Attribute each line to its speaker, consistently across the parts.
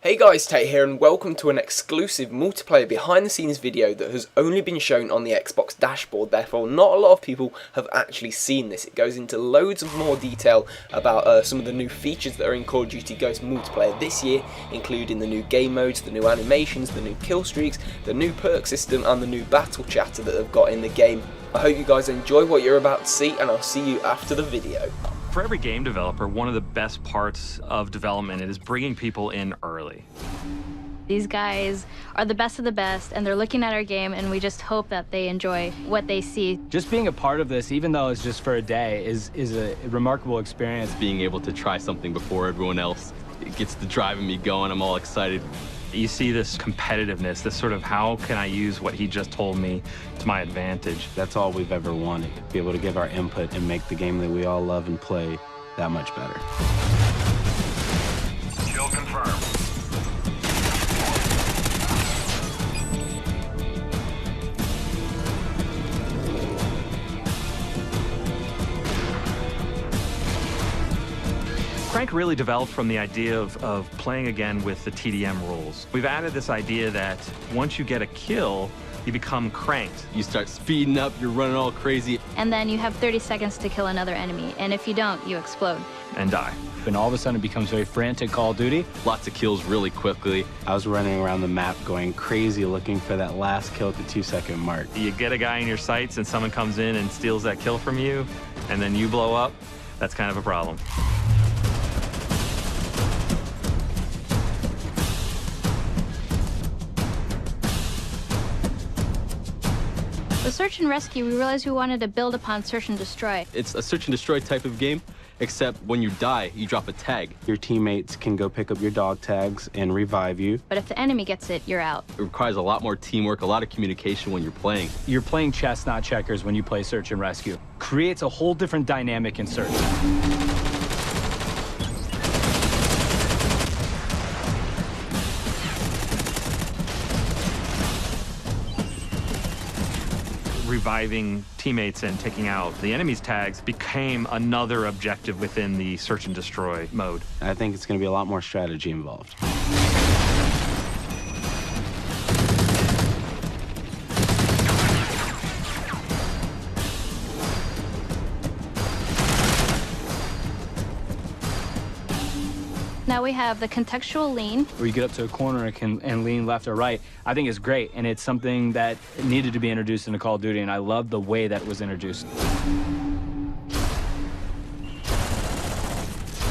Speaker 1: Hey guys, Tate here and welcome to an exclusive multiplayer behind the scenes video that has only been shown on the Xbox dashboard, therefore not a lot of people have actually seen this. It goes into loads of more detail about some of the new features that are in Call of Duty Ghost multiplayer this year, including the new game modes, the new animations, the new killstreaks, the new perk system and the new battle chatter that they've got in the game. I hope you guys enjoy what you're about to see and I'll see you after the video.
Speaker 2: For every game developer, one of the best parts of development is bringing people in early.
Speaker 3: These guys are the best of the best, and they're looking at our game, and we just hope that they enjoy what they see.
Speaker 4: Just being a part of this, even though it's just for a day, is a remarkable experience.
Speaker 5: Being able to try something before everyone else, it gets the driving me going. I'm all excited.
Speaker 2: You see this competitiveness, this sort of how can I use what he just told me to my advantage.
Speaker 6: That's all we've ever wanted, be able to give our input and make the game that we all love and play that much better.
Speaker 7: Kill confirmed.
Speaker 2: Crank really developed from the idea of playing again with the TDM rules. We've added this idea that once you get a kill, you become cranked.
Speaker 5: You start speeding up, you're running all crazy.
Speaker 3: And then you have 30 seconds to kill another enemy, and if you don't, you explode.
Speaker 2: And die.
Speaker 4: And all of a sudden it becomes very frantic Call of Duty.
Speaker 5: Lots of kills really quickly.
Speaker 6: I was running around the map going crazy looking for that last kill at the 2-second mark.
Speaker 2: You get a guy in your sights and someone comes in and steals that kill from you, and then you blow up, that's kind of a problem.
Speaker 3: With Search and Rescue, we realized we wanted to build upon Search and Destroy.
Speaker 5: It's a search and destroy type of game, except when you die, you drop a tag.
Speaker 6: Your teammates can go pick up your dog tags and revive you.
Speaker 3: But if the enemy gets it, you're out.
Speaker 5: It requires a lot more teamwork, a lot of communication when you're playing.
Speaker 4: You're playing chess, not checkers, when you play Search and Rescue. Creates a whole different dynamic in Search.
Speaker 2: Reviving teammates and taking out the enemy's tags became another objective within the search and destroy mode.
Speaker 6: I think it's going to be a lot more strategy involved.
Speaker 3: Now we have the Contextual Lean.
Speaker 4: Where you get up to a corner and lean left or right. I think it's great, and it's something that needed to be introduced into Call of Duty, and I love the way that it was introduced.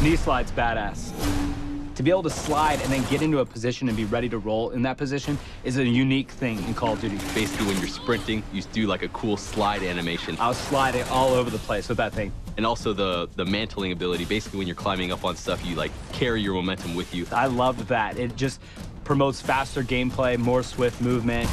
Speaker 4: Knee slide's badass. To be able to slide and then get into a position and be ready to roll in that position is a unique thing in Call of Duty.
Speaker 5: Basically, when you're sprinting, you do like a cool slide animation.
Speaker 4: I was sliding all over the place with that thing.
Speaker 5: And also the mantling ability. Basically, when you're climbing up on stuff, you like carry your momentum with you.
Speaker 4: I loved that. It just promotes faster gameplay, more swift movement.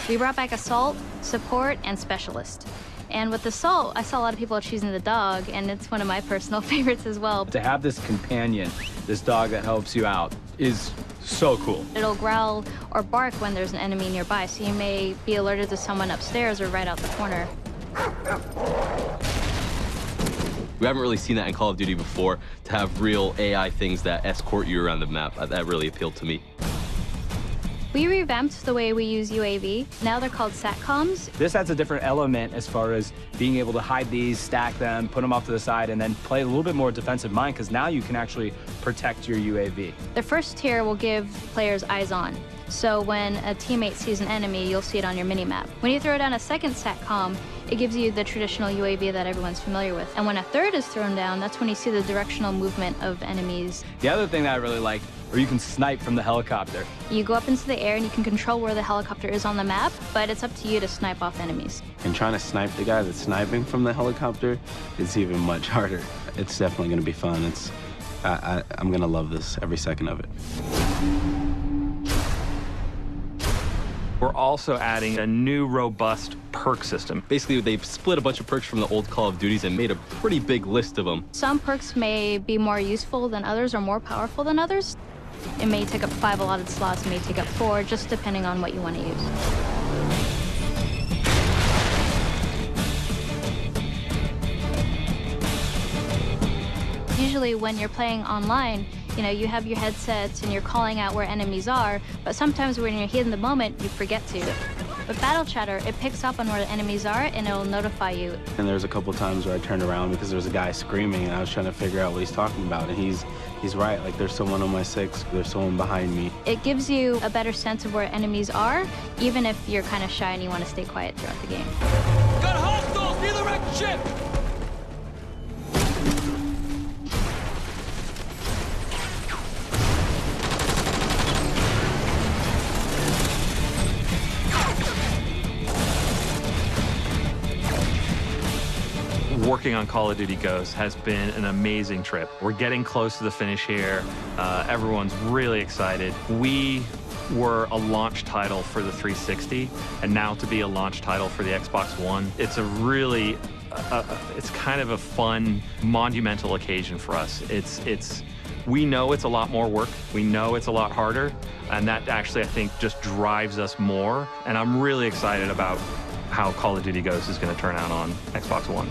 Speaker 3: We brought back Assault, Support, and Specialist. And with Assault, I saw a lot of people choosing the dog, and it's one of my personal favorites as well.
Speaker 4: To have this companion, this dog that helps you out, is so cool.
Speaker 3: It'll growl or bark when there's an enemy nearby, so you may be alerted to someone upstairs or right out the corner.
Speaker 5: We haven't really seen that in Call of Duty before, to have real AI things that escort you around the map. That really appealed to me.
Speaker 3: We revamped the way we use UAV. Now they're called SATCOMs.
Speaker 4: This adds a different element as far as being able to hide these, stack them, put them off to the side, and then play a little bit more defensive mind, because now you can actually protect your UAV.
Speaker 3: The first tier will give players eyes on. So when a teammate sees an enemy, you'll see it on your minimap. When you throw down a second SATCOM, it gives you the traditional UAV that everyone's familiar with. And when a third is thrown down, that's when you see the directional movement of enemies.
Speaker 4: The other thing that I really like, where you can snipe from the helicopter.
Speaker 3: You go up into the air and you can control where the helicopter is on the map, but it's up to you to snipe off enemies.
Speaker 6: And trying to snipe the guy that's sniping from the helicopter is even much harder. It's definitely going to be fun. I'm going to love this every second of it.
Speaker 2: We're also adding a new robust perk system.
Speaker 5: Basically, they've split a bunch of perks from the old Call of Duties and made a pretty big list of them.
Speaker 3: Some perks may be more useful than others or more powerful than others. It may take up 5 allotted slots, it may take up 4, just depending on what you want to use. especially when you're playing online. You know, you have your headsets and you're calling out where enemies are, but sometimes when you're in the moment, you forget to. With Battle Chatter, it picks up on where the enemies are and it'll notify you.
Speaker 6: And there's a couple times where I turned around because there was a guy screaming and I was trying to figure out what he's talking about. And he's right, like there's someone on my 6, there's someone behind me.
Speaker 3: It gives you a better sense of where enemies are, even if you're kind of shy and you want to stay quiet throughout the game.
Speaker 7: Got hostiles near the wrecked ship!
Speaker 2: Working on Call of Duty Ghosts has been an amazing trip. We're getting close to the finish here. Everyone's really excited. We were a launch title for the 360, and now to be a launch title for the Xbox One, it's a really, it's kind of a fun, monumental occasion for us. We know it's a lot more work. We know it's a lot harder, and that actually, I think, just drives us more. And I'm really excited about how Call of Duty Ghosts is going to turn out on Xbox One.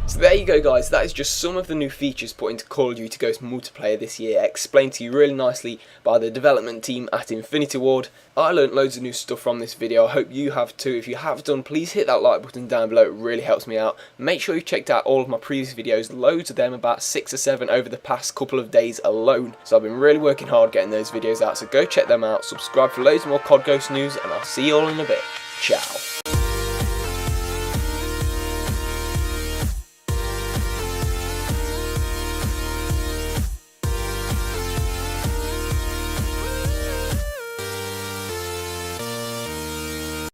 Speaker 1: So there you go guys, that is just some of the new features put into Call of Duty Ghosts multiplayer this year, explained to you really nicely by the development team at Infinity Ward. I learnt loads of new stuff from this video, I hope you have too. If you have done, please hit that like button down below, it really helps me out. Make sure you've checked out all of my previous videos, loads of them, about 6 or 7 over the past couple of days alone. So I've been really working hard getting those videos out, so go check them out, subscribe for loads more COD Ghost news, and I'll see you all in a bit. Ciao.